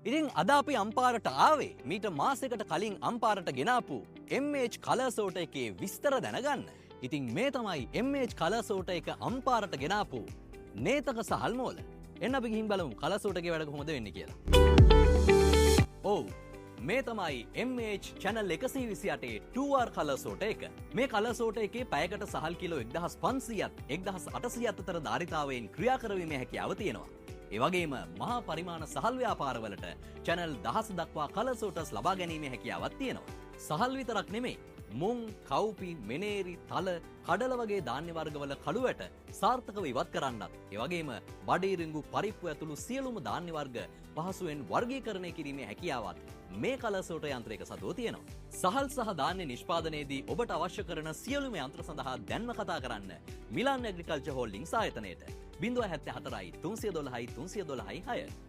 ඉතින් අද අපි අම්පාරට ආවේ මීට මාසයකට කලින් අම්පාරට ගෙනාපු MH කලර් සෝටර් එකේ විස්තර දැනගන්න. ඉතින් මේ තමයි MH කලර් සෝටර් එක අම්පාරට ගෙනාපු නේතක සහල් මෝල. එන්න අපි ගිහින් බලමු කලර් සෝටර් එකේ වැඩ කොහොමද වෙන්නේ කියලා. ඔව් මේ තමයි MH channel 128 2R colour sorter එක. මේ කලර් සෝටර් එකේ පැයකට සහල් කිලෝ 1500ත් 1800ත් අතර ධාරිතාවයෙන් ක්‍රියා කරවීමේ හැකියාව තියෙනවා. ඒ වගේම මහා පරිමාණ සහල් ව්‍යාපාරවලට channel 10 දක්වා කලර් සෝටර්ස් ලබා ගැනීමේ හැකියාවක් තියෙනවා. සහල් විතරක් නෙමෙයි මුං, කව්පි, මෙනේරි, තල, කඩල වගේ ධාන්‍ය වර්ගවල කළුවැට සාර්ථකව ඉවත් කරන්නත්, ඒ වගේම බඩේරිඟු, පරිප්පු ඇතුළු සියලුම ධාන්‍ය වර්ග පහසුවෙන් වර්ගීකරණය කිරීමේ හැකියාවත් මේ කලර් සෝටර් යන්ත්‍රයක සතුව තියෙනවා. සහල් සහ ධාන්‍ය නිෂ්පාදනයේදී ඔබට අවශ්‍ය කරන සියලුම යන්ත්‍ර සඳහා දැන්ම කතා කරන්න මිලාන් ඇග්‍රිකල්චර් හෝල්ඩින්ග්ස් ආයතනයට 074 312 312 6